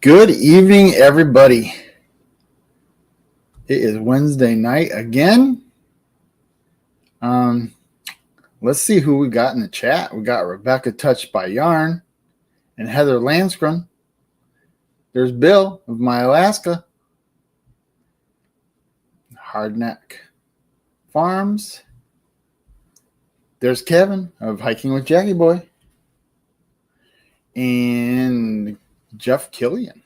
Good evening, everybody. It is Wednesday night again. Um, let's see who we got in the chat. We got Rebecca Touched by Yarn and Heather Landskron. There's Bill of My Alaska. Hardneck Farms. There's Kevin of Hiking with Jackie Boy. And Jeff Killian.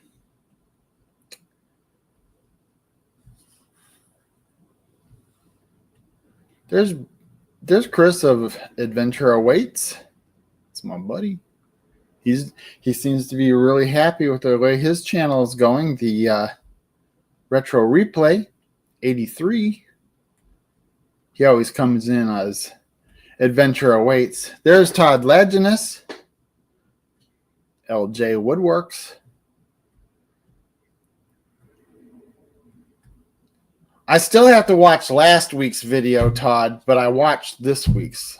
There's Chris of Adventure Awaits. It's my buddy. He seems to be really happy with the way his channel is going. The Retro Replay 83. He always comes in as Adventure Awaits. There's Todd Laginus. LJ Woodworks. I still have to watch last week's video, Todd, but I watched this week's.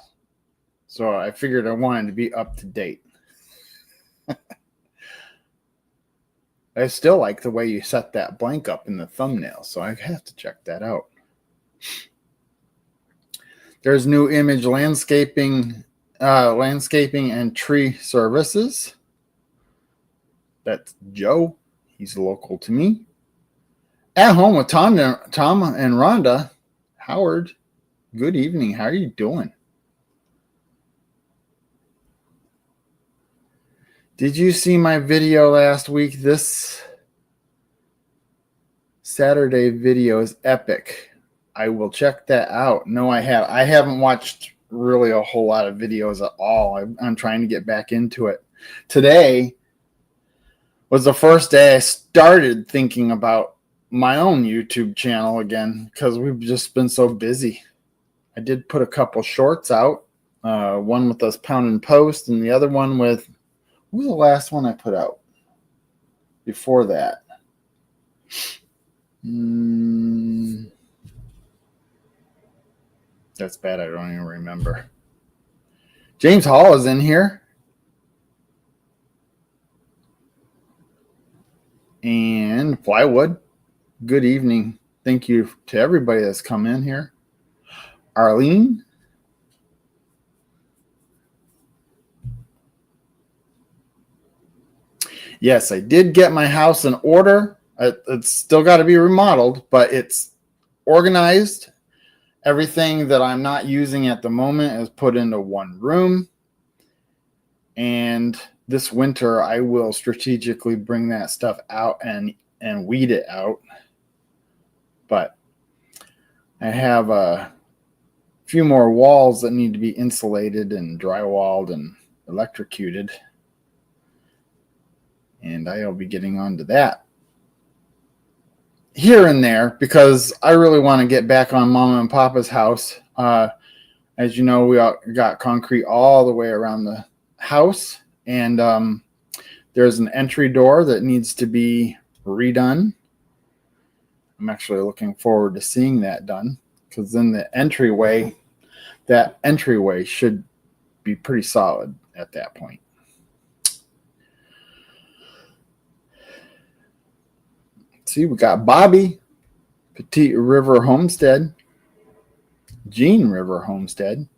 So I figured I wanted to be up to date. I still like the way you set that blank up in the thumbnail, so I have to check that out. There's New Image Landscaping and Tree Services. That's Joe. He's local to me. At Home with Tom and Rhonda. Howard, good evening. How are you doing? Did you see my video last week? This Saturday video is epic. I will check that out. No, I haven't watched really a whole lot of videos at all. I'm trying to get back into it. Today was the first day I started thinking about my own YouTube channel again because we've just been so busy. I did put a couple shorts out, one with us Pound and Post and the other one with, what was the last one I put out before that? That's bad. I don't even remember. James Hall is in here. And Plywood. Good evening. Thank you to everybody that's come in here. Arlene. Yes, I did get my house in order. It's still got to be remodeled, but it's organized. Everything that I'm not using at the moment is put into one room. And this winter, I will strategically bring that stuff out and weed it out. But I have a few more walls that need to be insulated and drywalled and electrocuted. And I'll be getting onto that here and there because I really want to get back on Mama and Papa's house. As you know, we got concrete all the way around the house. And there's an entry door that needs to be redone. I'm actually looking forward to seeing that done because then that entryway should be pretty solid at that point. See, we got Bobby, Petite River Homestead, Jean River Homestead.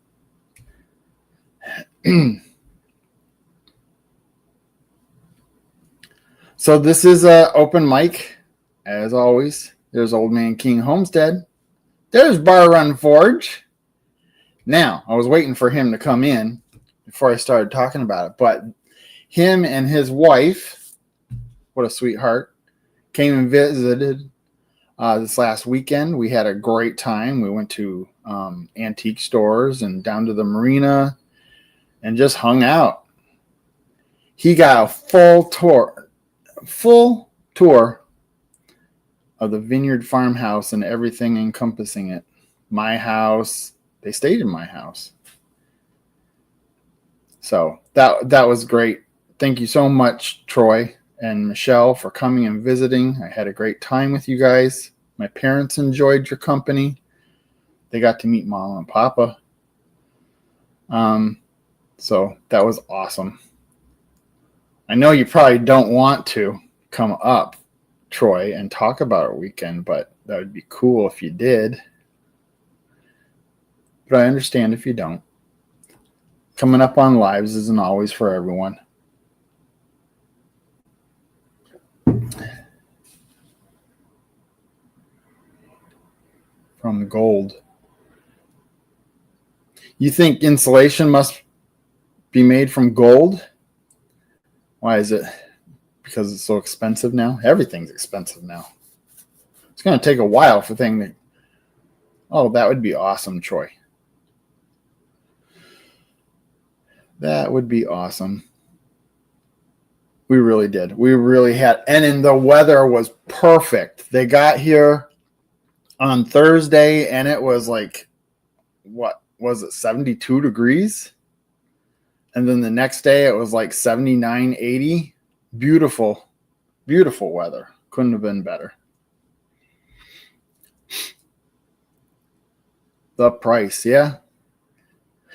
So this is an open mic, as always. There's Old Man King Homestead. There's Bar Run Forge. Now, I was waiting for him to come in before I started talking about it, but him and his wife, what a sweetheart, came and visited this last weekend. We had a great time. We went to antique stores and down to the marina and just hung out. He got a full tour of the Vineyard Farmhouse and everything encompassing it. My house. They stayed in my house. So that was great. Thank you so much, Troy and Michelle, for coming and visiting. I had a great time with you guys. My parents enjoyed your company. They got to meet Mama and Papa. So that was awesome. I know you probably don't want to, come up, Troy, and talk about our weekend, but that would be cool if you did. But I understand if you don't. Coming up on lives isn't always for everyone. From gold. You think insulation must be made from gold? Why is it? Because it's so expensive now? Everything's expensive now. It's going to take a while for things to... Oh, that would be awesome, Troy. That would be awesome. We really did. We really had... And then the weather was perfect. They got here on Thursday, and it was like, what was it, 72 degrees? And then the next day, it was like 79, 80. Beautiful, beautiful weather. Couldn't have been better. The price, yeah.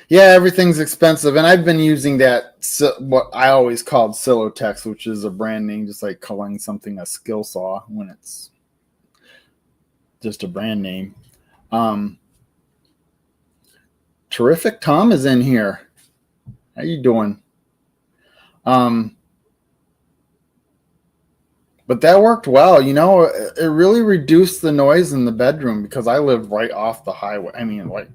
Yeah, everything's expensive. And I've been using that, what I always called Silotex, which is a brand name, just like calling something a skill saw when it's just a brand name. Terrific Tom is in here. How you doing? But that worked well. You know, it really reduced the noise in the bedroom because I live right off the highway. I mean, like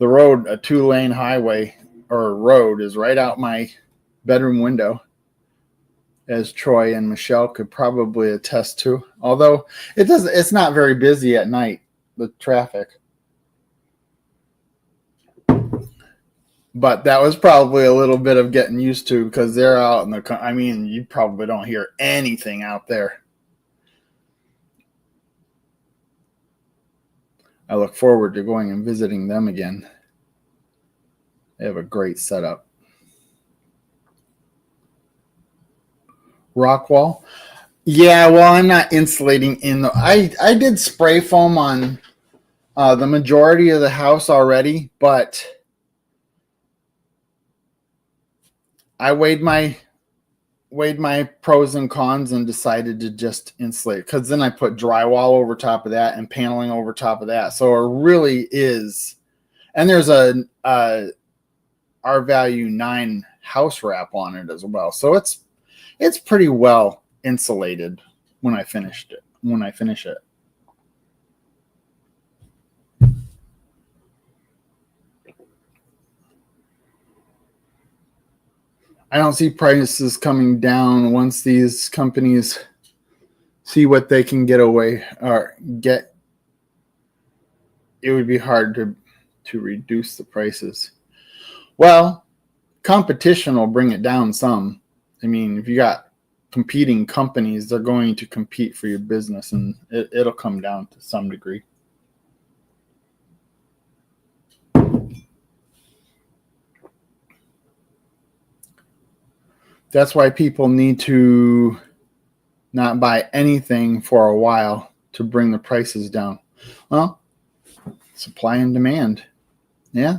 the road, a 2-lane highway or road is right out my bedroom window, as Troy and Michelle could probably attest to. Although it's not very busy at night, the traffic. But that was probably a little bit of getting used to because they're out in the... I mean, you probably don't hear anything out there. I look forward to going and visiting them again. They have a great setup. Rock wall? Yeah, well, I'm not insulating in the... I did spray foam on the majority of the house already, but... I weighed my pros and cons and decided to just insulate, because then I put drywall over top of that and paneling over top of that. So it really is. And there's a R Value 9 house wrap on it as well. So it's pretty well insulated when I finish it. I don't see prices coming down once these companies see what they can get away or get. It would be hard to reduce the prices. Well, competition will bring it down some. I mean, if you got competing companies, they're going to compete for your business, and it'll come down to some degree. That's why people need to not buy anything for a while to bring the prices down. Well, supply and demand. Yeah.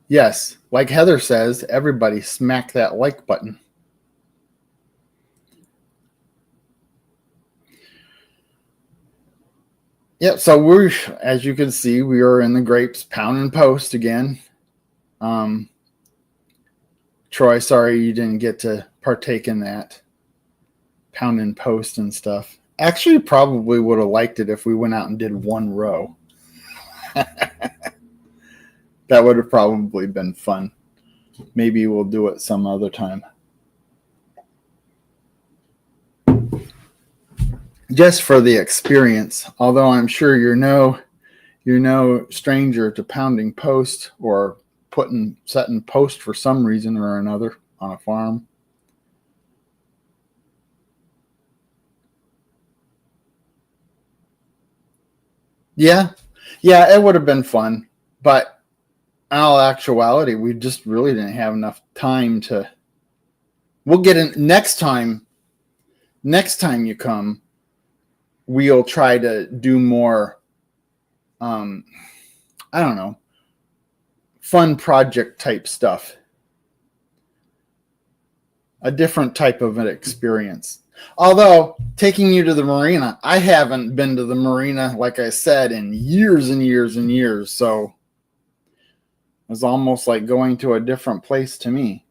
Yes. Like Heather says, everybody smack that like button. Yep. So as you can see, we are in the grapes pound and post again. Troy, sorry you didn't get to partake in that pound and post and stuff. Actually, probably would have liked it if we went out and did one row. That would have probably been fun. Maybe we'll do it some other time. Just for the experience, although I'm sure you're no stranger to pounding post or setting post for some reason or another on a farm. Yeah, it would have been fun, but in all actuality, we just really didn't have enough time to. We'll get in next time. Next time you come, we'll try to do more. I don't know, fun project type stuff. a different type of an experience. Although taking you to the marina, I haven't been to the marina, like I said, in years and years and years. So it's almost like going to a different place to me.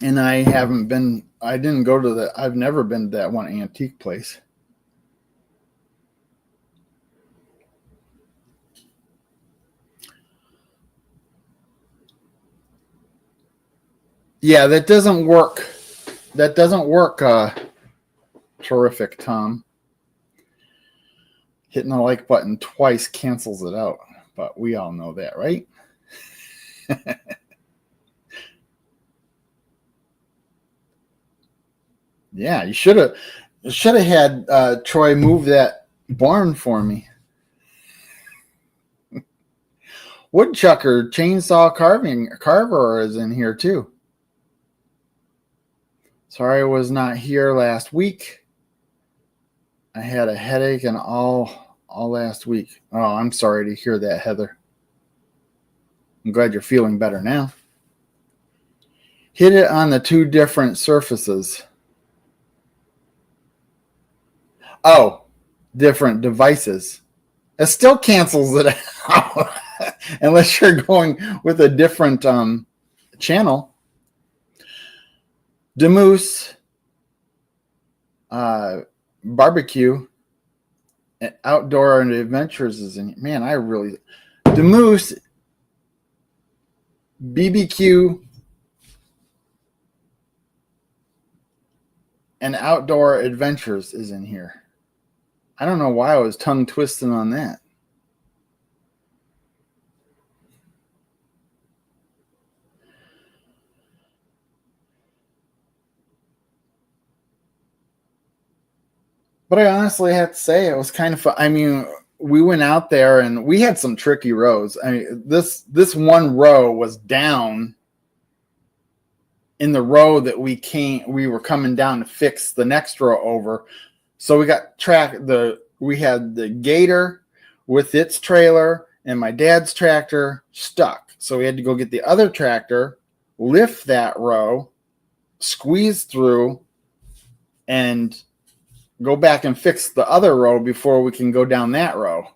And I didn't go to I've never been to that one antique place. Yeah, that doesn't work. That doesn't work. Terrific, Tom. Hitting the like button twice cancels it out, but we all know that, right? Yeah, you should have had Troy move that barn for me. Woodchucker chainsaw carver is in here too. Sorry I was not here last week. I had a headache and all last week. Oh, I'm sorry to hear that, Heather. I'm glad you're feeling better now. Hit it on the two different surfaces. Oh, different devices. It still cancels it out unless you're going with a different channel. Demoose barbecue and outdoor and adventures is in. Man, I really Demoose BBQ and outdoor adventures is in here. I don't know why I was tongue twisting on that. But I honestly have to say it was kind of fun. I mean, we went out there and we had some tricky rows. I mean, this one row was down in the row that we were coming down to fix the next row over. So we got we had the Gator with its trailer and my dad's tractor stuck. So we had to go get the other tractor, lift that row, squeeze through, and go back and fix the other row before we can go down that row.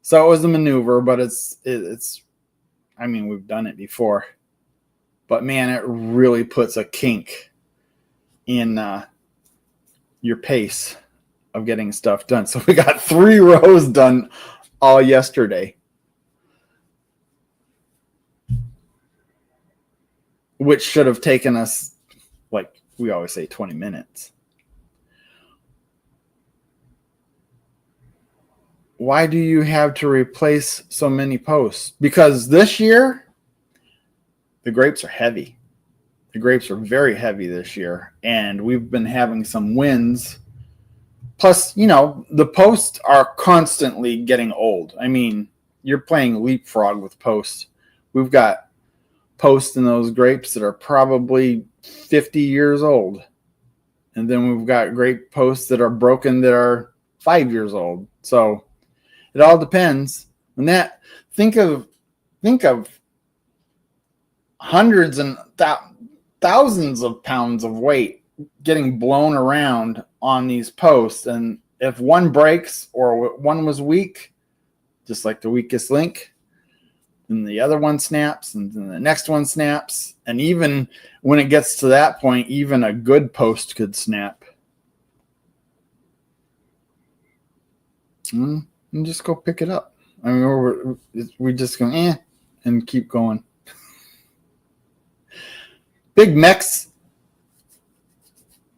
So it was a maneuver, but it's I mean, we've done it before. But man, it really puts a kink in your pace of getting stuff done. So we got 3 rows done all yesterday, which should have taken us, like we always say, 20 minutes. Why do you have to replace so many posts? Because this year, the grapes are heavy. The grapes are very heavy this year, and we've been having some winds. Plus, you know, the posts are constantly getting old. I mean, you're playing leapfrog with posts. We've got posts in those grapes that are probably 50 years old. And then we've got grape posts that are broken that are 5 years old. So it all depends. And that think of hundreds and thousands of pounds of weight getting blown around on these posts, and if one breaks or one was weak, just like the weakest link, then the other one snaps, and then the next one snaps, and even when it gets to that point, even a good post could snap. And just go pick it up. I mean, we just go and keep going. Big Mex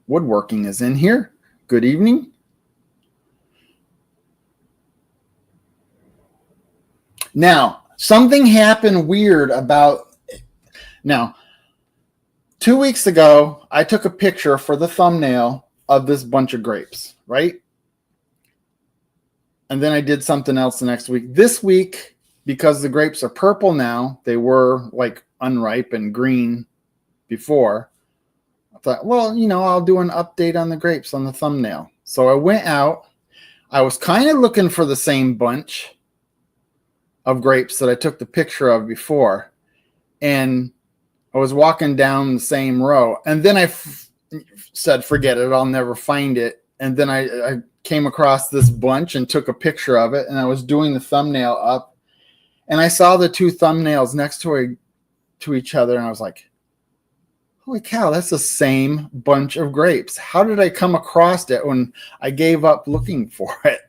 Woodworking is in here. Good evening. Now, something happened weird about. Now, 2 weeks ago, I took a picture for the thumbnail of this bunch of grapes, right? And then I did something else the next week. This week, because the grapes are purple now, they were like unripe and green before. I thought, well, you know, I'll do an update on the grapes on the thumbnail. So I went out. I was kind of looking for the same bunch of grapes that I took the picture of before. And I was walking down the same row, and then I said, forget it, I'll never find it. And then I came across this bunch and took a picture of it, and I was doing the thumbnail up, and I saw the two thumbnails next to each other, and I was like, holy cow, that's the same bunch of grapes. How did I come across it when I gave up looking for it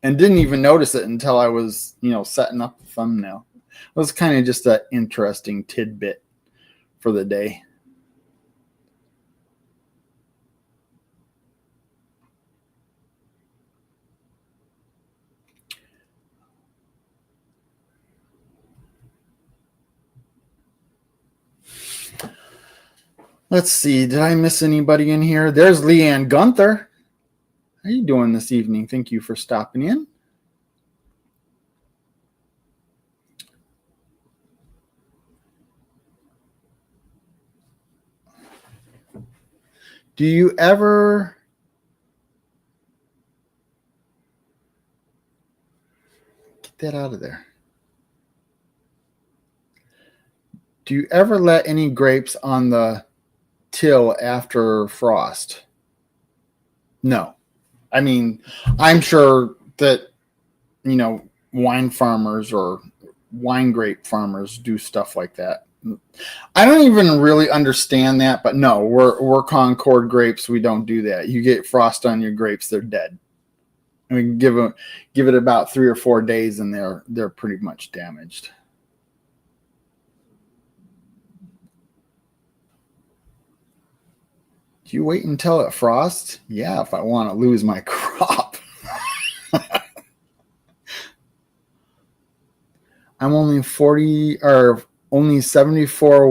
and didn't even notice it until I was, setting up the thumbnail? It was kind of just an interesting tidbit for the day. Let's see. Did I miss anybody in here? There's Leanne Gunther. How are you doing this evening? Thank you for stopping in. Do you ever get that out of there? Do you ever let any grapes on the till after frost? No. I mean, I'm sure that, wine farmers or wine grape farmers do stuff like that. I don't even really understand that, but no, we're Concord grapes. We don't do that. You get frost on your grapes, they're dead. I mean, give it about 3 or 4 days, and they're pretty much damaged. Do you wait until it frosts? Yeah, if I want to lose my crop. I'm only 74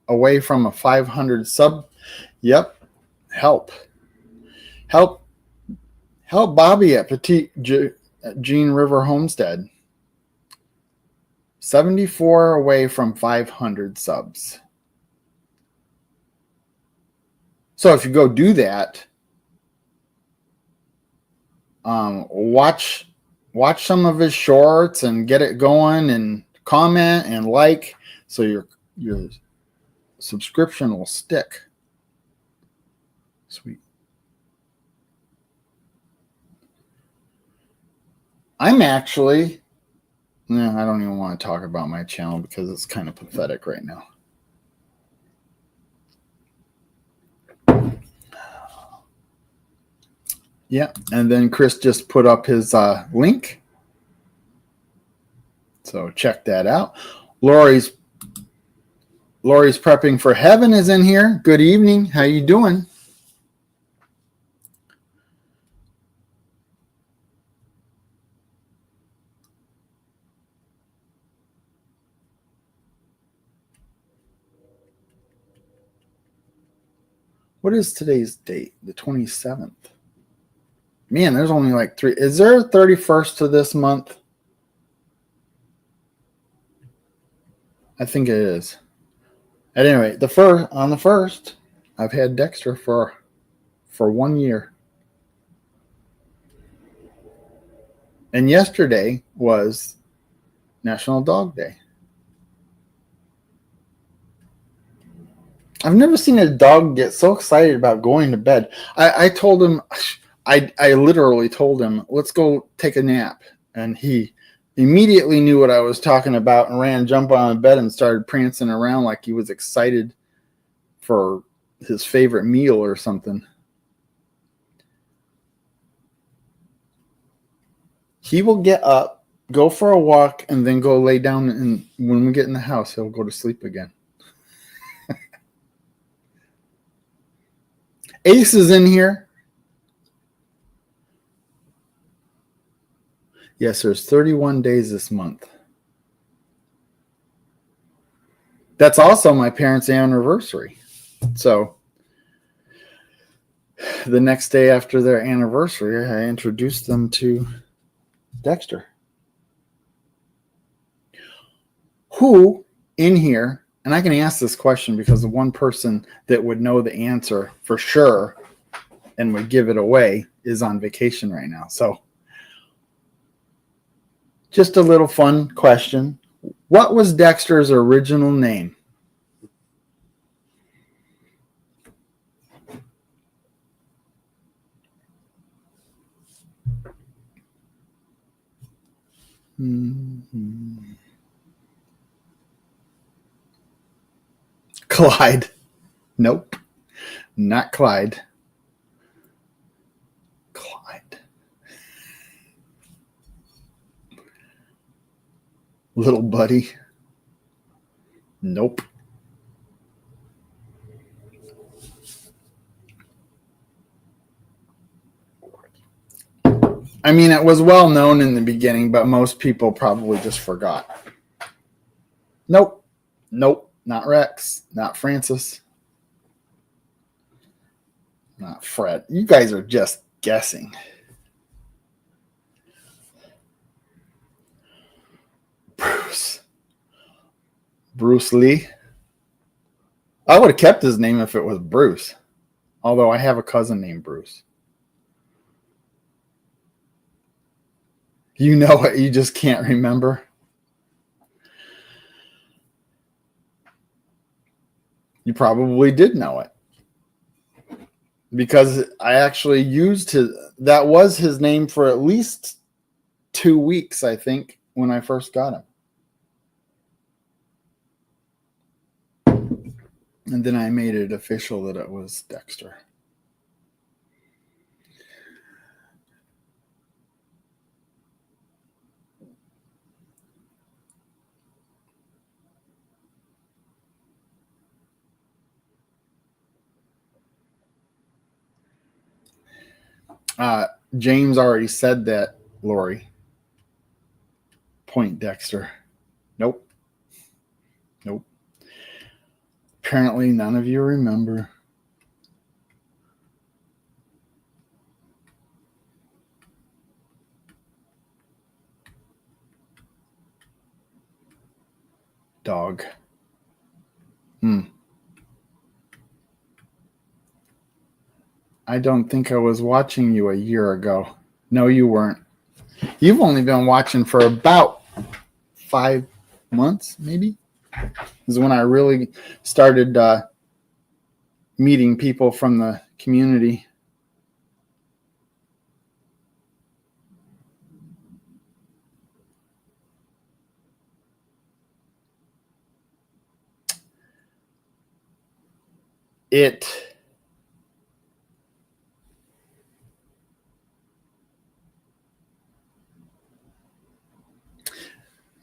away from a 500 sub. Yep. Help Bobby at Petite Jean River Homestead. 74 away from 500 subs. So if you go do that, watch some of his shorts and get it going, and comment and like, so your subscription will stick. Sweet. I'm actually, I don't even want to talk about my channel because it's kind of pathetic right now. Yeah, and then Chris just put up his link. So check that out. Lori's prepping for heaven is in here. Good evening. How you doing? What is today's date? The 27th. Man, there's only like 3. Is there a 31st to this month? I think it is. At any rate, on the first, I've had Dexter for 1 year. And yesterday was National Dog Day. I've never seen a dog get so excited about going to bed. I told him, I literally told him, let's go take a nap. And he immediately knew what I was talking about and jumped on the bed and started prancing around like he was excited for his favorite meal or something. He will get up, go for a walk, and then go lay down. And when we get in the house, he'll go to sleep again. Ace is in here. Yes, there's 31 days this month. That's also my parents' anniversary. So the next day after their anniversary, I introduced them to Dexter. Who in here, and I can ask this question because the one person that would know the answer for sure and would give it away is on vacation right now. So just a little fun question. What was Dexter's original name? Clyde. Nope. Not Clyde. Clyde. Little buddy. Nope. I mean, it was well known in the beginning, but most people probably just forgot. Nope. Nope. Not Rex. Not Francis. Not Fred. You guys are just guessing. Bruce. Bruce Lee. I would have kept his name if it was Bruce. Although I have a cousin named Bruce. You know it, you just can't remember. You probably did know it. Because I actually used that was his name for at least 2 weeks, I think, when I first got him. And then I made it official that it was Dexter. James already said that, Lori. Point Dexter. Nope. Nope. Apparently none of you remember. Dog. I don't think I was watching you a year ago. No, you weren't. You've only been watching for about 5 months, maybe. Is when I really started meeting people from the community.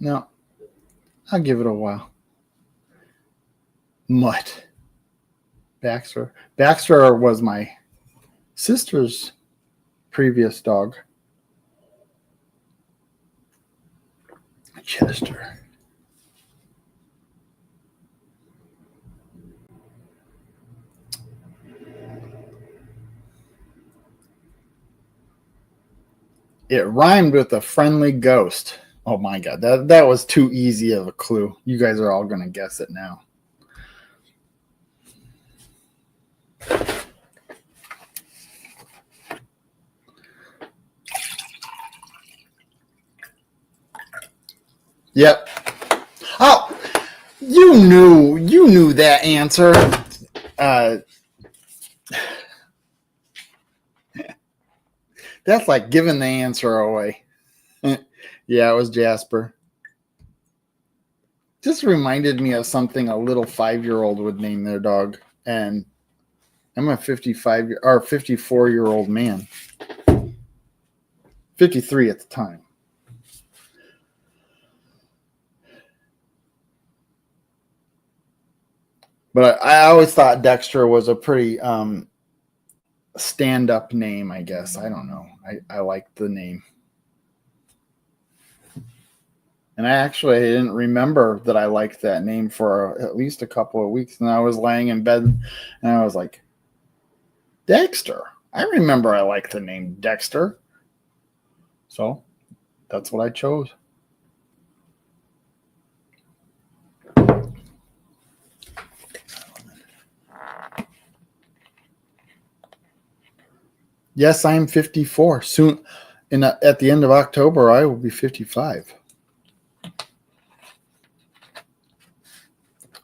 No, I'll give it a while. Mutt. Baxter. Baxter was my sister's previous dog. Chester. It rhymed with a friendly ghost. Oh my God, that was too easy of a clue. You guys are all going to guess it now. Yep. Oh, you knew that answer. That's like giving the answer away. Yeah, it was Jasper. Just reminded me of something a little 5-year-old would name their dog. And I'm a 54-year-old man. 53 at the time. But I always thought Dexter was a pretty stand-up name, I guess. I don't know. I liked the name. And I didn't remember that I liked that name for at least a couple of weeks. And I was laying in bed and I was like, Dexter. I remember I liked the name Dexter. So that's what I chose. Yes, I am 54. Soon, at the end of October, I will be 55.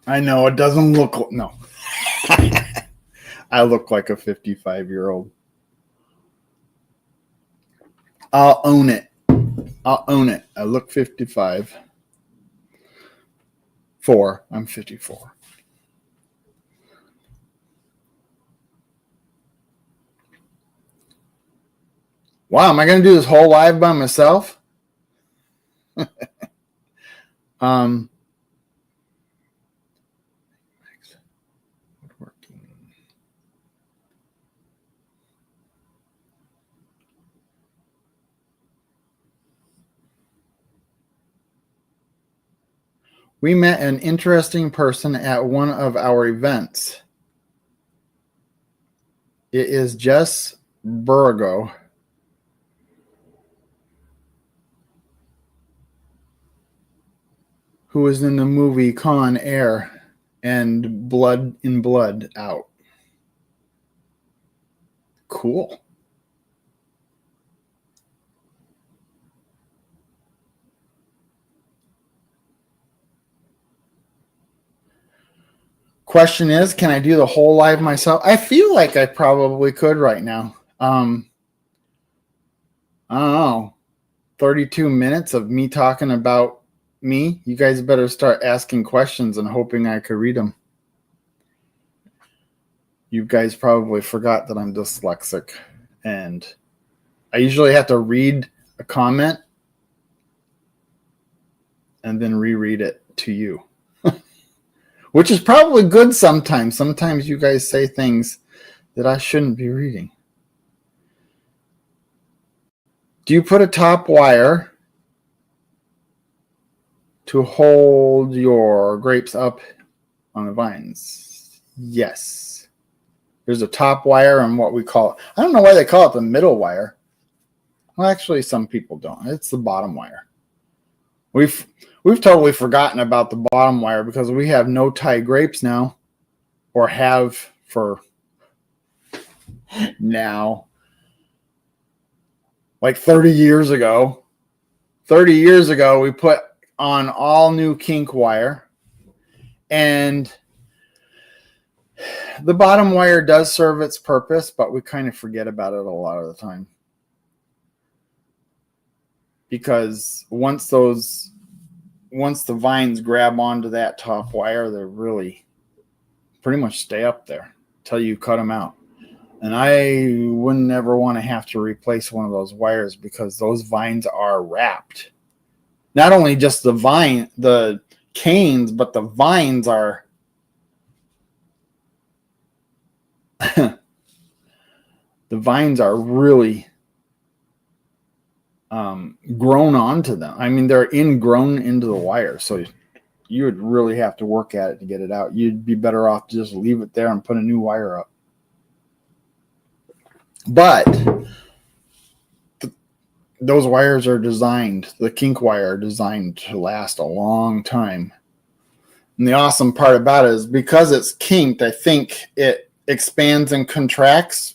I know it doesn't look no. I look like a 55-year-old. I'll own it. I'll own it. I look 55. I'm 54. Wow, am I going to do this whole live by myself? Woodworking. We met an interesting person at one of our events. It is Jess Burgo. Who was in the movie Con Air and Blood in Blood Out. Cool. Question is, can I do the whole live myself? I feel like I probably could right now. I don't know. 32 minutes of me talking about me. You guys better start asking questions and hoping I could read them. You guys probably forgot that I'm dyslexic, and I usually have to read a comment and then reread it to you. Which is probably good sometimes. Sometimes you guys say things that I shouldn't be reading. Do you put a top wire to hold your grapes up on the vines? Yes. There's a top wire and what we call it. I don't know why they call it the middle wire. Well, actually, some people don't. It's the bottom wire. We've totally forgotten about the bottom wire because we have no tie grapes now, or have for now. Like 30 years ago. 30 years ago, we put on all new kink wire, and the bottom wire does serve its purpose, but we kind of forget about it a lot of the time. Because once the vines grab onto that top wire, they're really pretty much stay up there until you cut them out. And I wouldn't ever want to have to replace one of those wires because those vines are wrapped. Not only just the canes, but the vines are the vines are really grown onto them. I mean, they're ingrown into the wire, so you would really have to work at it to get it out. You'd be better off to just leave it there and put a new wire up. But those wires are designed, the kink wire are designed to last a long time. And the awesome part about it is because it's kinked, I think it expands and contracts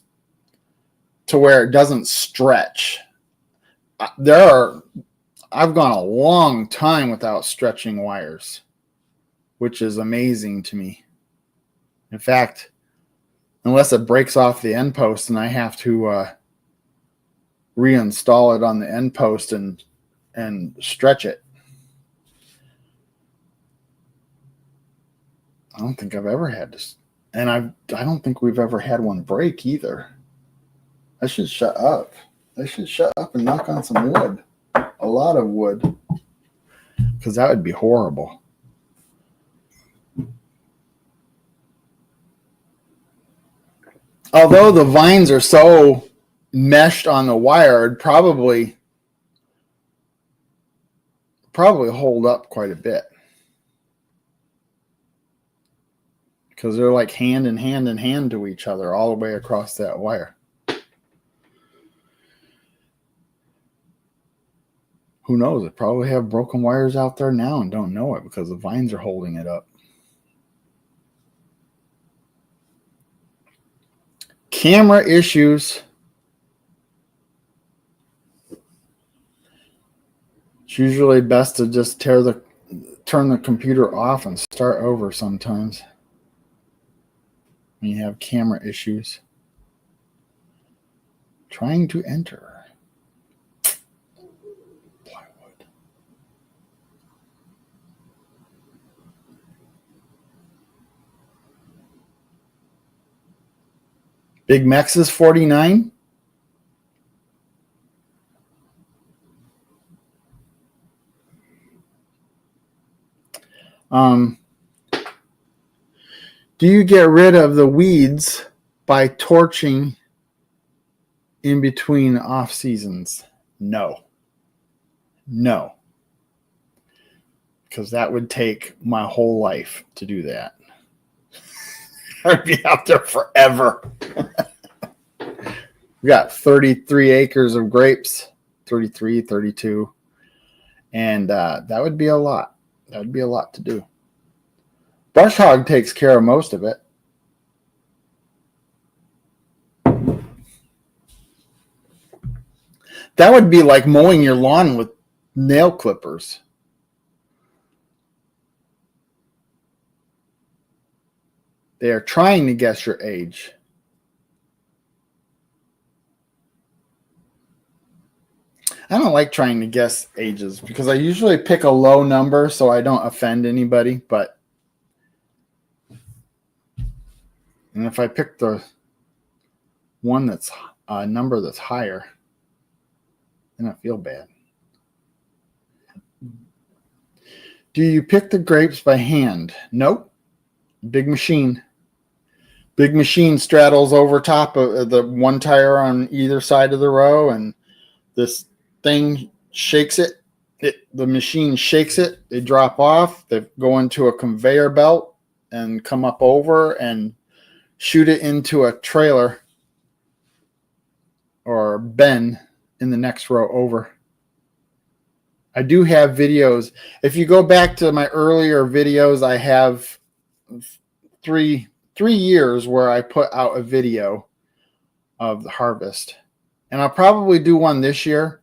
to where it doesn't stretch. I've gone a long time without stretching wires, which is amazing to me. In fact, unless it breaks off the end post and I have to reinstall it on the end post and stretch it. I don't think I've ever had this, and I don't think we've ever had one break either. I should shut up. I should shut up and knock on some wood. A lot of wood. Because that would be horrible. Although the vines are so meshed on the wire, it'd probably hold up quite a bit. Because they're like hand in hand to each other all the way across that wire. Who knows? They probably have broken wires out there now and don't know it because the vines are holding it up. Camera issues. It's usually best to just turn the computer off and start over sometimes when you have camera issues. Trying to enter. Big Mex is 49. Do you get rid of the weeds by torching in between off seasons? No. Because that would take my whole life to do that. I'd be out there forever. We got 33 acres of grapes, 33, 32. And that would be a lot. That would be a lot to do. Brush hog takes care of most of it. That would be like mowing your lawn with nail clippers. They are trying to guess your age. I don't like trying to guess ages because I usually pick a low number so I don't offend anybody. And if I pick the one that's a number that's higher, then I feel bad. Do you pick the grapes by hand? Nope. Big machine. Big machine straddles over top of the one tire on either side of the row, and this thing shakes it. The machine shakes it. They drop off. They go into a conveyor belt and come up over and shoot it into a trailer or bin in the next row over. I do have videos. If you go back to my earlier videos, I have three years where I put out a video of the harvest. And I'll probably do one this year.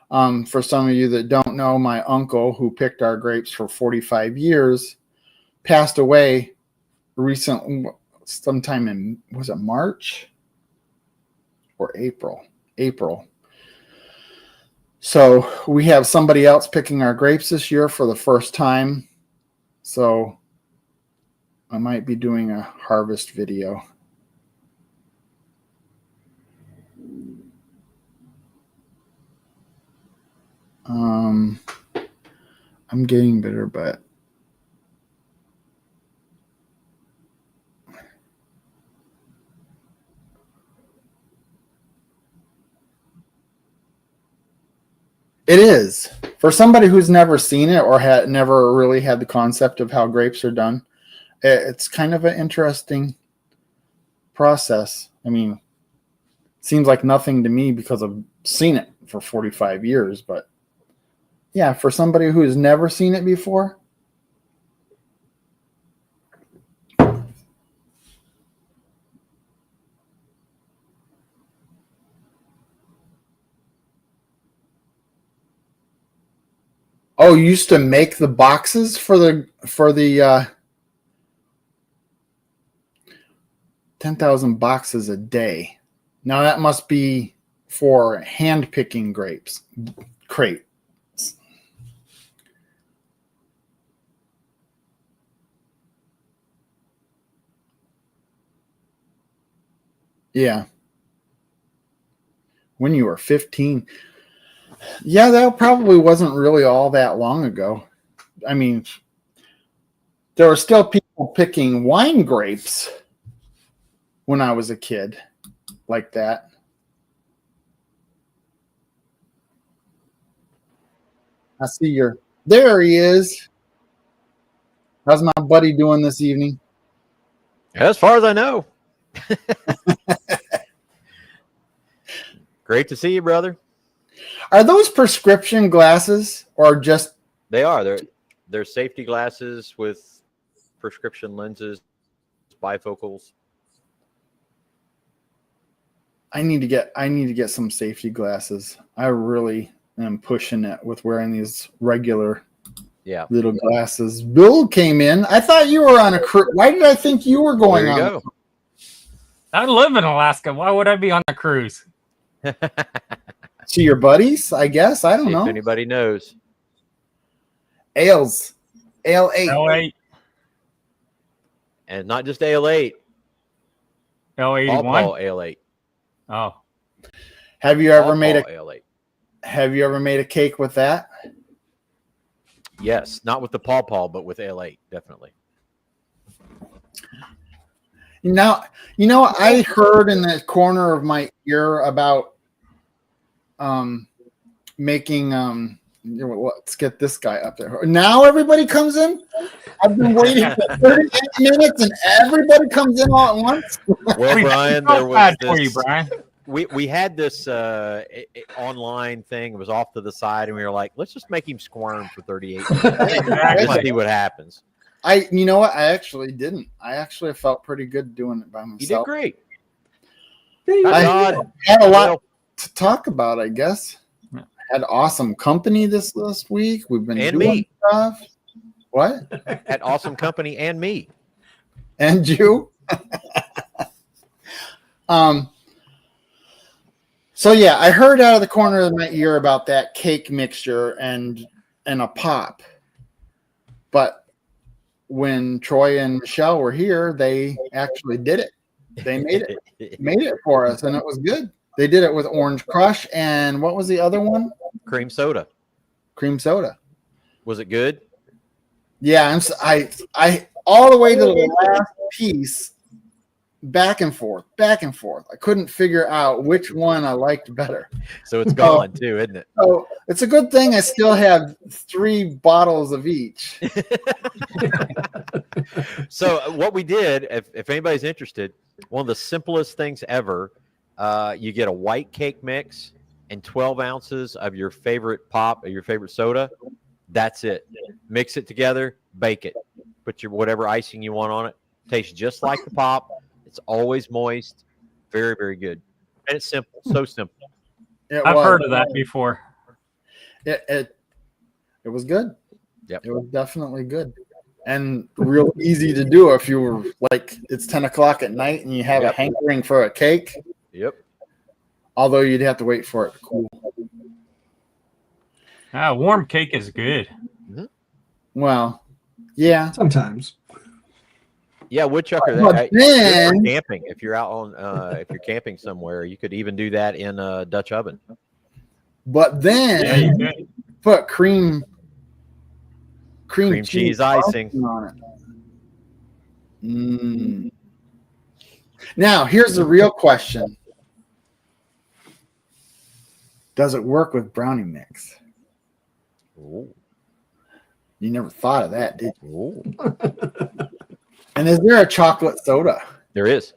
For some of you that don't know, my uncle, who picked our grapes for 45 years, passed away recently, sometime in, was it March or April? April. So we have somebody else picking our grapes this year for the first time. So I might be doing a harvest video. I'm getting bitter, but it is. For somebody who's never seen it or had never really had the concept of how grapes are done, it's kind of an interesting process. I mean, it seems like nothing to me because I've seen it for 45 years, but yeah, for somebody who's never seen it before, oh, you used to make the boxes for the 10,000 boxes a day. Now that must be for hand picking grapes, crate. Yeah. When you were 15. Yeah, that probably wasn't really all that long ago. I mean, there were still people picking wine grapes when I was a kid like that. I see your, there he is. How's my buddy doing this evening? As far as I know. Great to see you, brother. Are those prescription glasses or just? They are. They're safety glasses with prescription lenses, bifocals. I need to get some safety glasses. I really am pushing it with wearing these regular little glasses. Bill came in. I thought you were on a cruise. Why did I think you were going on? Go. I live in Alaska. Why would I be on a cruise? To your buddies, I guess. I don't know. If anybody knows. Ale 8. Ale 8. And not just Ale 8. Oh, Paw 81. Paw Ale 8. Oh, Have you Paw ever made Paw a Ale 8. Have you ever made a cake with that? Yes, not with the Paw Paw, but with Ale 8, definitely. Now, I heard in the corner of my ear about making let's get this guy up there. Now everybody comes in. I've been waiting for 38 minutes and everybody comes in all at once. Well, Brian, felt there was bad for you, this. Brian. We had this online thing. It was off to the side, and we were like, let's just make him squirm for 38 minutes. Let's Exactly. see what happens. You know what? I actually didn't. I actually felt pretty good doing it by You did myself. great. I God, had a lot well, to talk about, I guess. Yeah. Had awesome company this week. We've been And doing me. stuff. What? at Awesome Company and me. And you? So yeah, I heard out of the corner of my ear about that cake mixture and a pop. But when Troy and Michelle were here, they actually did it. They made it for us, and it was good. They did it with Orange Crush and what was the other one? Cream soda. Cream soda. Was it good? Yeah, I all the way to the last piece, back and forth. I couldn't figure out which one I liked better. So it's gone too, isn't it? So it's a good thing I still have 3 bottles of each. So what we did, if anybody's interested, one of the simplest things ever, you get a white cake mix and 12 ounces of your favorite pop or your favorite soda. That's it. Mix it together, bake it. Put your whatever icing you want on it. Tastes just like the pop. It's always moist. Very, very good. And it's simple. So simple. I've heard of that before. It was good. Yep. It was definitely good. And real easy to do if you were like it's 10 o'clock at night and you have Yep. a hankering for a cake. Yep. Although you'd have to wait for it to cool. Warm cake is good. Well, yeah. Sometimes. Yeah, woodchucker. But Good then- for camping. If you're out on, if you're camping somewhere, you could even do that in a Dutch oven. But then Yeah, you could. put cream cheese icing. on it. Now, here's the real question. Does it work with brownie mix? Ooh. You never thought of that, did you? Ooh. And is there a chocolate soda? There is.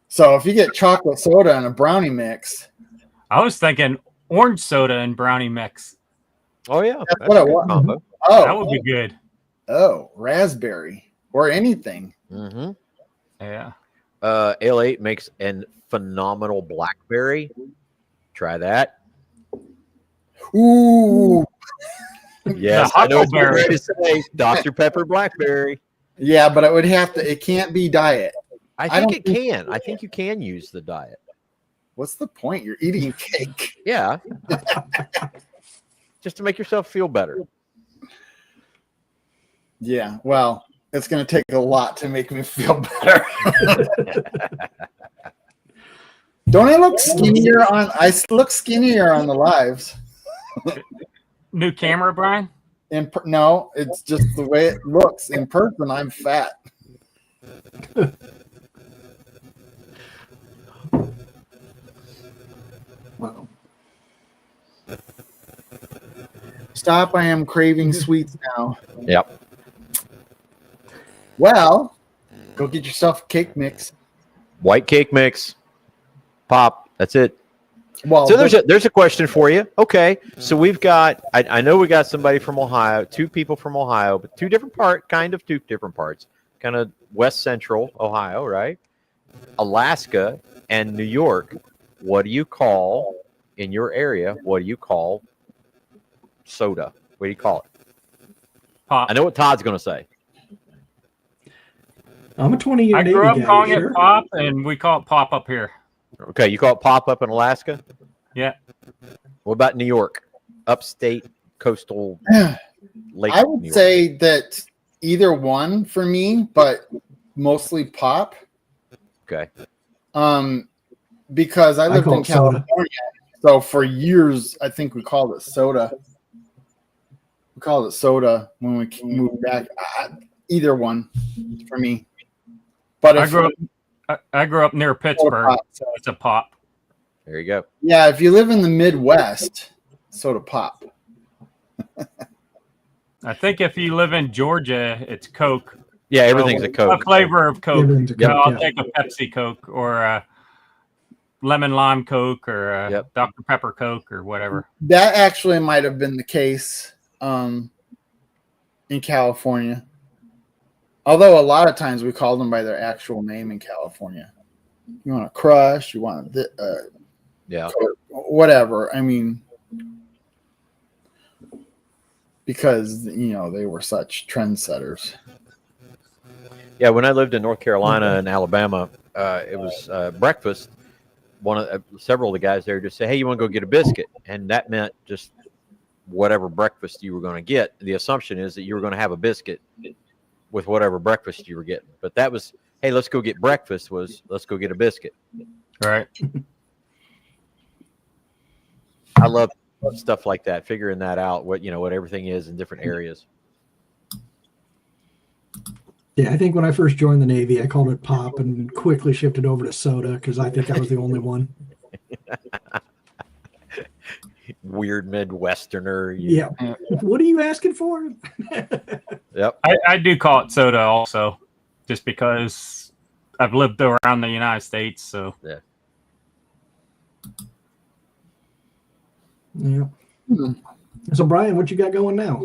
So if you get chocolate soda and a brownie mix, I was thinking orange soda and brownie mix. Oh yeah, That's what a it good was. combo. That would be good. Raspberry or anything. Mm-hmm. Yeah. Ale 8 makes a phenomenal blackberry. Try that. Ooh, Yes, The I know what you're huckleberry. ready to say. Dr. Pepper blackberry. yeah, but it can't be diet. I don't think it can. I think you can use the diet. What's the point? You're eating cake. Yeah. Just to make yourself feel better. Yeah, well, it's going to take a lot to make me feel better. Don't I look skinnier on? I look skinnier on the lives. New camera, Brian? No, it's just the way it looks. In person, I'm fat. Wow. Stop! I am craving sweets now. Yep. Well, go get yourself a cake mix. White cake mix. Pop. That's it. Well, So there's a question for you. Okay, so we've got I know we got somebody from Ohio, 2 people from Ohio, but 2 different parts, kind of west central Ohio, right? Alaska and New York. What do you call in your area? What do you call soda? What do you call it? Pop. I know what Todd's going to say. I'm a 20-year I Navy grew up guy. calling Sure. it pop, and we call it pop up here. Okay, you call it pop up in Alaska. Yeah. What about New York, upstate coastal lake? I New would York? say that either one for me, but mostly pop. Okay. Because I lived call in it soda. California, so for years I think we called it soda. We called it soda when we moved back. Either one for me. But I grew up near Pittsburgh, so it's a pop. There you go. yeah, if you live in the Midwest, soda pop. I think if you live in Georgia, it's Coke. Yeah, everything's a Coke. A flavor of Coke. Everything's a Yeah, Coke, I'll yeah. take a Pepsi Coke or a lemon lime Coke or a Dr. Pepper Coke or whatever. That actually might have been the case in California. Although a lot of times we called them by their actual name in California. You want a crush, you want Yeah. whatever. I mean, because they were such trendsetters. Yeah, when I lived in North Carolina and Alabama, it was breakfast. Several of the guys there just say, "Hey, you want to go get a biscuit?" And that meant just whatever breakfast you were going to get. The assumption is that you were going to have a biscuit with whatever breakfast you were getting. But that was, "Hey, let's go get breakfast." Was let's go get a biscuit. Right. I love stuff like that, figuring that out. What everything is in different areas. Yeah, I think when I first joined the Navy, I called it pop and quickly shifted over to soda because I think I was the only one. Weird Midwesterner. Yeah. What are you asking for? Yep. I do call it soda also, just because I've lived around the United States. So Yeah. Yeah. So, Brian, what you got going now?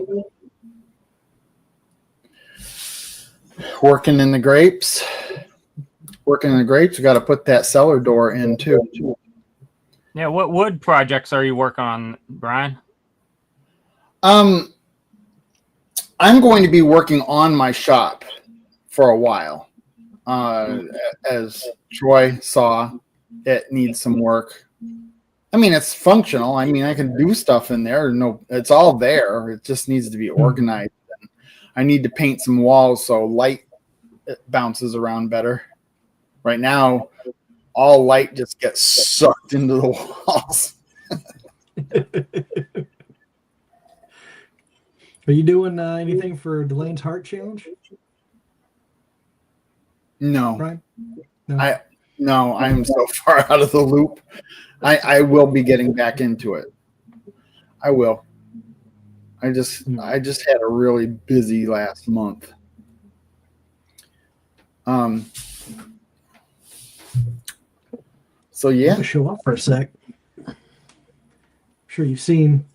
Working in the grapes. We got to put that cellar door in too. yeah, what wood projects are you working on, Brian? I'm going to be working on my shop for a while. As Troy saw, it needs some work. I mean, it's functional. I mean, I can do stuff in there. No, it's all there. It just needs to be organized. And I need to paint some walls so light bounces around better. Right now, all light just gets sucked into the walls. Are you doing anything for Delane's Heart Challenge, No, Brian? No, I'm so far out of the loop. I will be getting back into it. I will. I just had a really busy last month. So I'm yeah, gonna show up for a sec. I'm sure you've seen.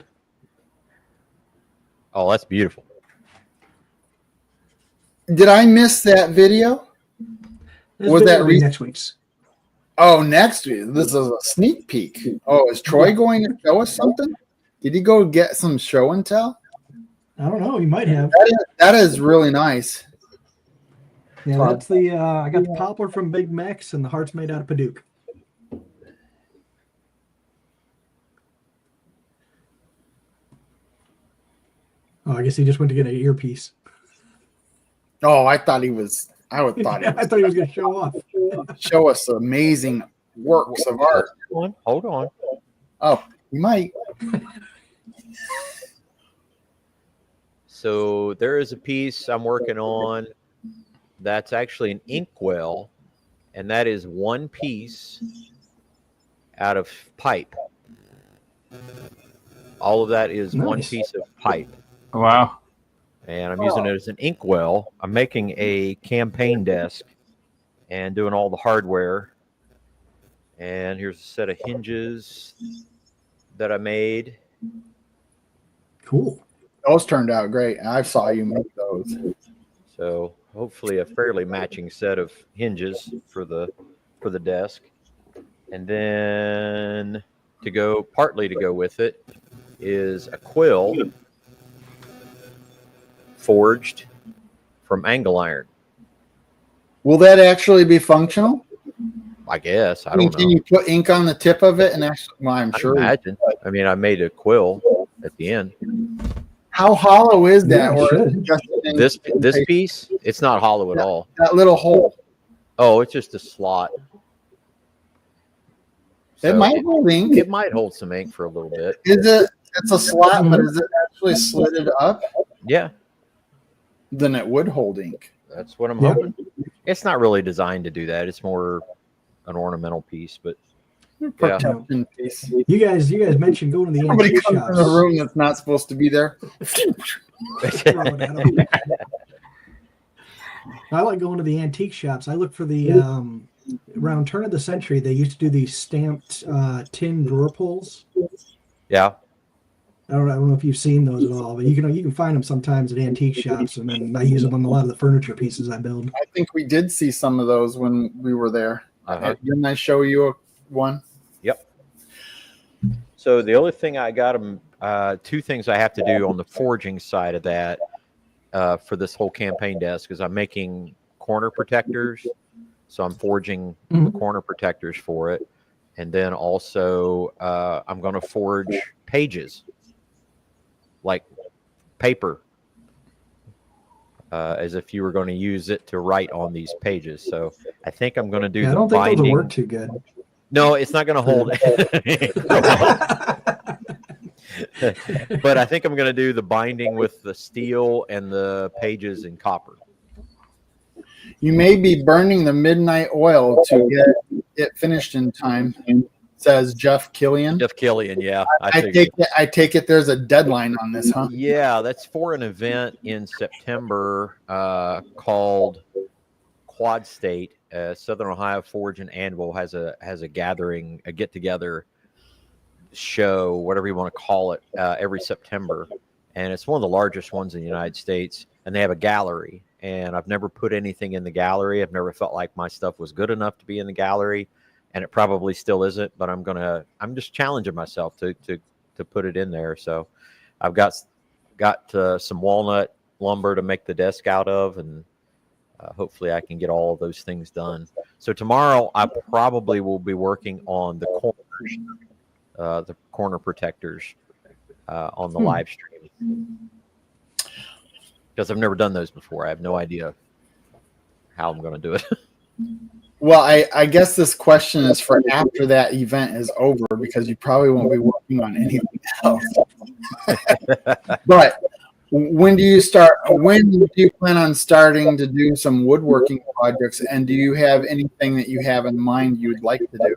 Oh, that's beautiful. did I miss that video? This Was video that will be recent? next week's? Oh, next week. This is a sneak peek. Oh, is Troy going to show us something? Did he go get some show and tell? I don't know. You might have. That is really nice. Yeah, that's the. I got the poplar from Big Mex, and the heart's made out of Paducah. Oh, I guess he just went to get an earpiece. Oh, I thought he was. I would thought he I thought he was going to show off. would show us amazing works of art. Hold on. Oh, he might. So there is a piece I'm working on that's actually an inkwell, and that is one piece out of pipe. All of that is one Nice. piece of pipe. Wow. And I'm using it as an inkwell. I'm making a campaign desk and doing all the hardware. And here's a set of hinges that I made. Cool. Those turned out great. I saw you make those. So hopefully a fairly matching set of hinges for the desk. And then partly to go with it is a quill forged from angle iron. Will that actually be functional? I guess. I mean, don't can know. you put ink on the tip of it and actually? Well, I'm I sure. imagine. I mean, I made a quill at the end. How hollow is that? Yeah, or sure. is it just an This piece, it's not hollow at all. that little hole? Oh, it's just a slot. It might hold ink. It might hold some ink for a little bit. Is it? It's a slot, but is it actually slitted up? Yeah, Then it would hold ink. that's what I'm Yep. hoping. It's not really designed to do that. It's more an ornamental piece, but Protection piece. You guys mentioned going to the Somebody antique comes shops. in a room that's not supposed to be there. Throw it at 'em. I like going to the antique shops. I look for the around turn of the century. They used to do these stamped tin drawer pulls. yeah. I don't know if you've seen those at all, but you can find them sometimes at antique shops, and then I use them on a lot of the furniture pieces I build. I think we did see some of those when we were there. Uh-huh. Didn't I show you one? So the other thing I got them, two things I have to do on the forging side of that for this whole campaign desk is I'm making corner protectors. So I'm forging the corner protectors for it. And then also I'm going to forge pages, like paper, as if you were going to use it to write on these pages. So I think I'm going to do Yeah, I the don't think those will binding. work too good. No, it's not going to hold. But I think I'm going to do the binding with the steel and the pages in copper. You may be burning the midnight oil to get it finished in time, says Jeff Killian. Jeff Killian, yeah. I take it there's a deadline on this, huh? Yeah, that's for an event in September called Quad State. Southern Ohio Forge and Anvil has a gathering, a get together show, whatever you want to call it, every September, and it's one of the largest ones in the United States. And they have a gallery, and I've never put anything in the gallery. I've never felt like my stuff was good enough to be in the gallery, and it probably still isn't. But I'm just challenging myself to put it in there. So I've got some walnut lumber to make the desk out of, and hopefully I can get all of those things done. So tomorrow I probably will be working on the corner protectors on the live stream, because I've never done those before. I have no idea how I'm going to do it. Well, I guess this question is for after that event is over, because you probably won't be working on anything else. But when do you plan on starting to do some woodworking projects, and do you have anything that you have in mind you'd like to do?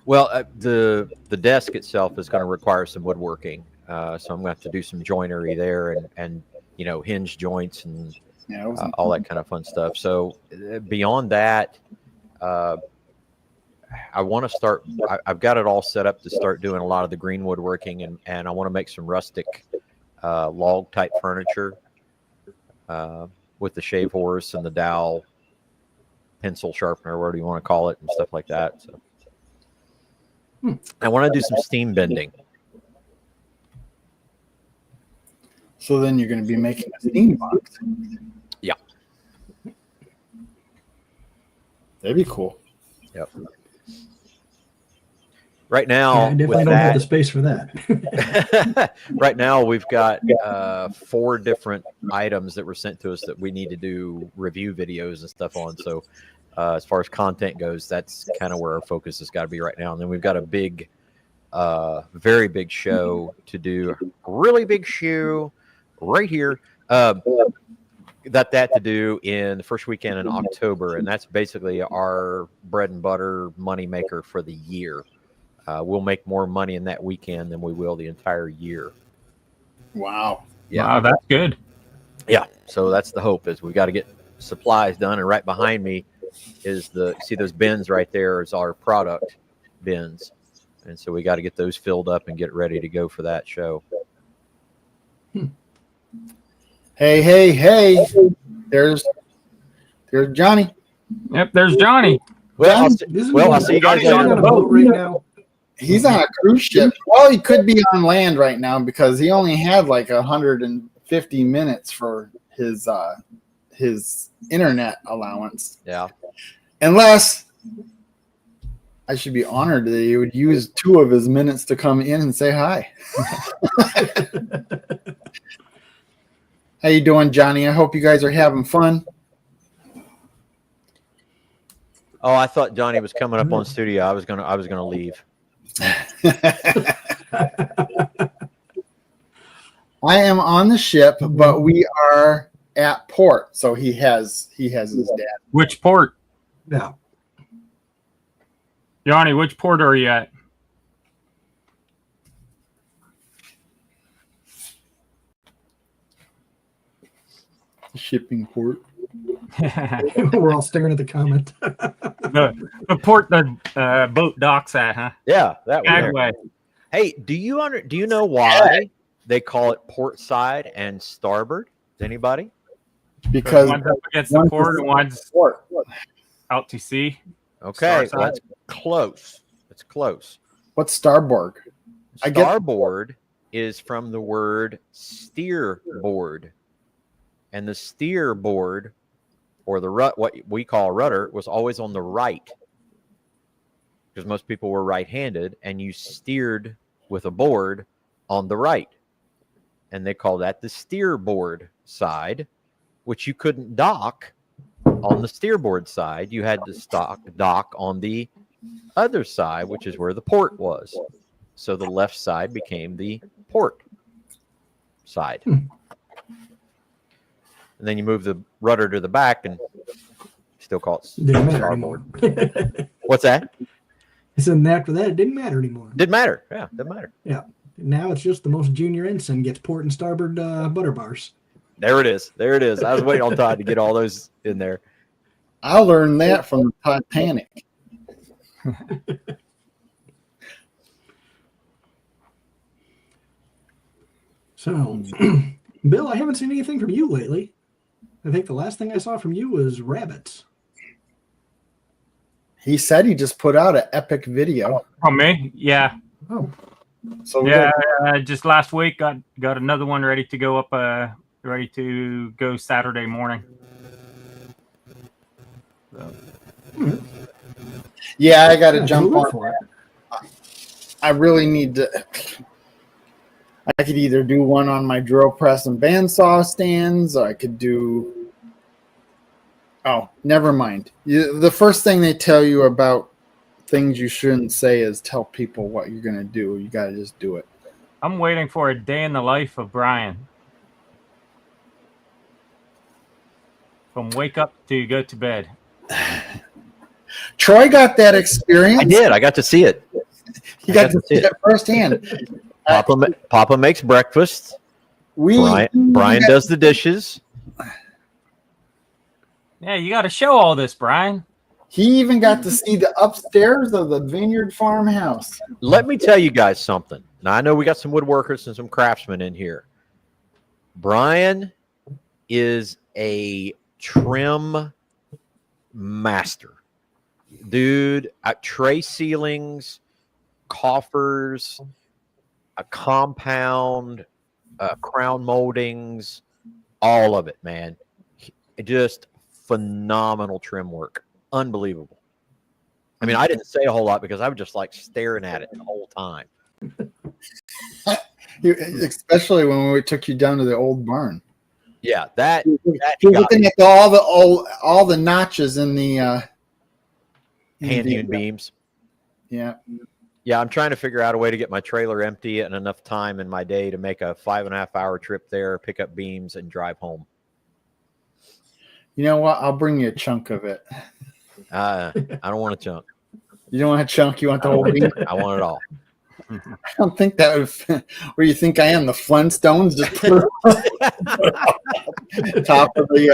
Well, the desk itself is going to require some woodworking, so I'm going to have to do some joinery there and hinge joints and all that kind of fun stuff. So beyond that, I want to start. I've got it all set up to start doing a lot of the green woodworking, and I want to make some rustic log type furniture with the shave horse and the dowel pencil sharpener, whatever you want to call it, and stuff like that. So I want to do some steam bending. So then you're going to be making a steam box. Yeah. That'd be cool. Yep. Right now, I definitely don't have the space for that. right now we've got 4 different items that were sent to us that we need to do review videos and stuff on. So as far as content goes, that's kind of where our focus has got to be right now. And then we've got a big, very big show to do. A really big show right here. That to do in the first weekend in October, and that's basically our bread and butter money maker for the year. We'll make more money in that weekend than we will the entire year. Wow. Yeah. Wow, that's good. Yeah. So that's the hope, is we got to get supplies done. And right behind me is see those bins right there is our product bins. And so we got to get those filled up and get ready to go for that show. Hey. There's Johnny. Yep, there's Johnny. Well, I'll see you guys He's on a later. boat right now. He's on a cruise ship. Well, he could be on land right now because he only had like 150 minutes for his internet allowance. Yeah. Unless I should be honored that he would use 2 of his minutes to come in and say hi. How you doing, Johnny? I hope you guys are having fun. Oh, I thought Johnny was coming up on studio. I was gonna leave. I am on the ship, but we are at port. So he has his dad. Which port? Yeah. Johnny, which port are you at? Shipping port. We're all staring at the comment. the port the boat docks at, huh? Yeah, that one. Skagway. Hey, do you know why they call it port side and starboard? Anybody? Because one's up against the port and one's port. out to sea. Okay, Star well, that's close. It's close. What's starboard? I get- Starboard is from the word steerboard. And the steerboard, or the what we call rudder, was always on the right. Because most people were right-handed, and you steered with a board on the right. And they call that the steerboard side, which you couldn't dock on the steerboard side. You had to dock on the other side, which is where the port was. So the left side became the port side. And then you move the rudder to the back and still call it Didn't matter starboard. anymore. What's that? And after that, it didn't matter anymore. Didn't matter. Yeah, didn't matter. Yeah. Now it's just the most junior ensign gets port and starboard butter bars. There it is. There it is. I was waiting on Todd to get all those in there. I learned that from the Titanic. So, Bill, I haven't seen anything from you lately. I think the last thing I saw from you was rabbits. He said he just put out an epic video. Oh, me? Yeah. Oh, So Yeah, just last week got another one ready to go up, ready to go Saturday morning. yeah, I got to yeah, jump look on. for it. I really need to. I could either do one on my drill press and bandsaw stands, or I could do. Oh, never mind. The first thing they tell you about things you shouldn't say is tell people what you're gonna do. You gotta just do it. I'm waiting for a day in the life of Brian. From wake up to go to bed. Troy got that experience. I did. I got to see it. He got to see it firsthand. Papa makes breakfast. Brian does the dishes. Yeah, you got to show all this, Brian. He even got to see the upstairs of the Vineyard farmhouse. Let me tell you guys something. Now, I know we got some woodworkers and some craftsmen in here. Brian is a trim master. Dude, tray ceilings, coffers, a compound, crown moldings, all of it, man. Just phenomenal trim work. Unbelievable. I mean, I didn't say a whole lot because I was just like staring at it the whole time. Especially when we took you down to the old barn. Yeah, that He was looking at all the notches in the hand-hewn beams. Yeah. Yeah, I'm trying to figure out a way to get my trailer empty and enough time in my day to make a 5.5-hour trip there, pick up beams, and drive home. You know what? I'll bring you a chunk of it. I don't want a chunk. You don't want a chunk? You want the whole beam? I want it all. I don't think that would. Where you think I am? The Flintstones? Just put it top of the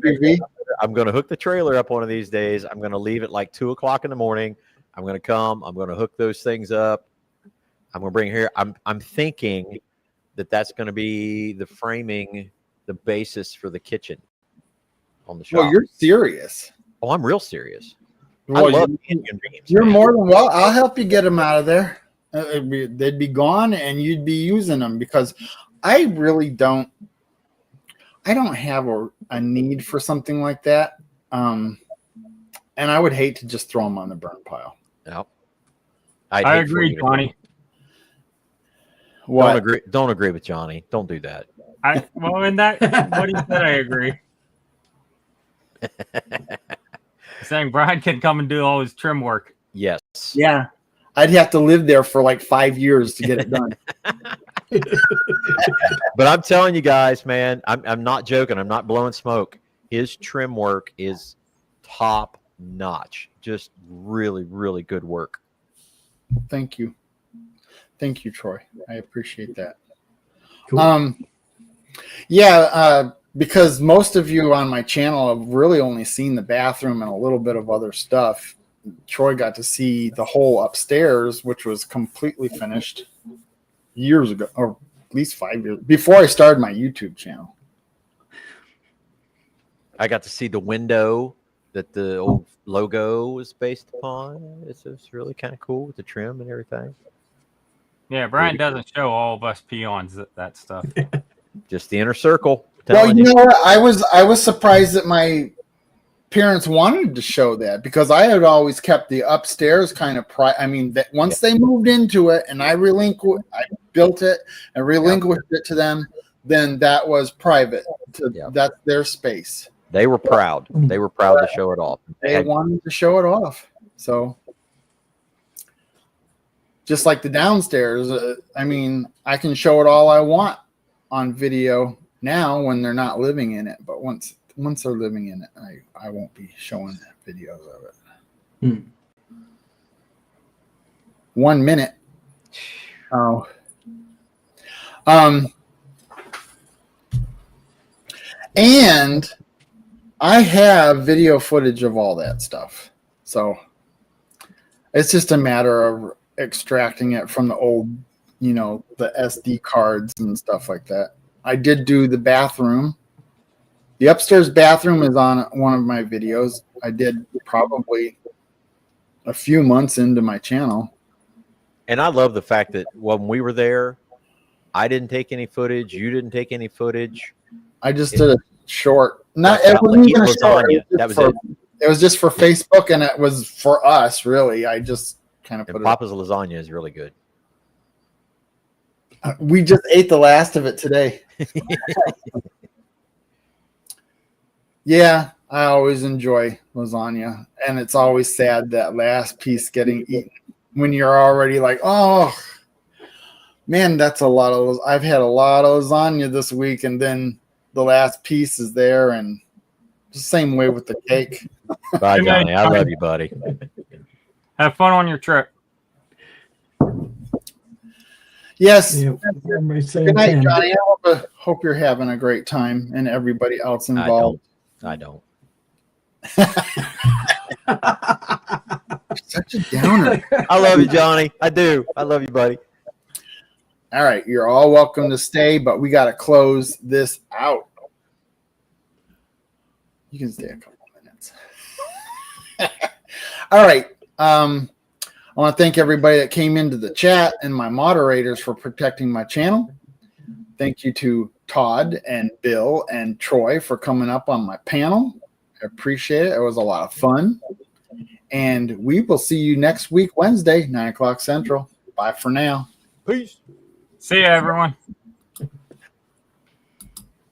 SUV? I'm going to hook the trailer up one of these days. I'm going to leave at like 2 o'clock in the morning. I'm going to come. I'm going to hook those things up. I'm going to bring here. I'm thinking that that's going to be the framing, the basis for the kitchen on the shop. Well, you're serious. Oh, I'm real serious. Well, I love hand-hewn beams. You're man. more than well. I'll help you get them out of there. They'd be gone, and you'd be using them because I really don't. I don't have a need for something like that, and I would hate to just throw them on the burn pile. No. I agree, Johnny. What? Don't agree with Johnny. Don't do that. Well, in that, what he said, I agree. Saying Brian can come and do all his trim work. Yes. Yeah, I'd have to live there for like 5 years to get it done. But I'm telling you guys, man, I'm not joking. I'm not blowing smoke. His trim work is top notch. Just really, really good work. Thank you. Thank you, Troy. I appreciate that. Cool. Because most of you on my channel have really only seen the bathroom and a little bit of other stuff. Troy got to see the whole upstairs, which was completely finished years ago, or at least 5 years before I started my YouTube channel. I got to see the window that the old logo was based upon. It's really kind of cool with the trim and everything. Yeah, Brian doesn't show all of us peons that stuff. Just the inner circle. Well, Telling you know what? I was surprised that my parents wanted to show that, because I had always kept the upstairs kind of that once they moved into it and I built it and relinquished it to them, then that was private. That's their space. They were proud. They were proud to show it off. They wanted to show it off. So just like the downstairs, I can show it all I want on video now when they're not living in it, but once they're living in it, I won't be showing videos of it. 1 minute. Oh. And I have video footage of all that stuff. So it's just a matter of extracting it from the old, the SD cards and stuff like that. I did do the bathroom. The upstairs bathroom is on one of my videos. I did probably a few months into my channel. And I love the fact that when we were there, I didn't take any footage. You didn't take any footage. I just did a short. Not That's it wasn't even a short. lasagna. That was it. It was just for Facebook, and it was for us, really. I just kind of put And it. Papa's lasagna is really good. We just ate the last of it today. Yeah, I always enjoy lasagna, and it's always sad that last piece getting eaten when you're already like, oh man, that's a lot of. I've had a lot of lasagna this week, and then the last piece is there, and the same way with the cake. Bye, Johnny. I love you, buddy. Have fun on your trip. Yes. Yeah, everybody's saying Good night, 10. Johnny. I hope you're having a great time, and everybody else involved. I don't. Such a downer. I love you, Johnny. I do. I love you, buddy. All right, you're all welcome to stay, but we got to close this out. You can stay a couple minutes. All right. I want to thank everybody that came into the chat and my moderators for protecting my channel. Thank you to Todd and Bill and Troy for coming up on my panel. I appreciate it. It was a lot of fun. And we will see you next week, Wednesday, 9 o'clock Central. Bye for now. Peace. See ya, everyone.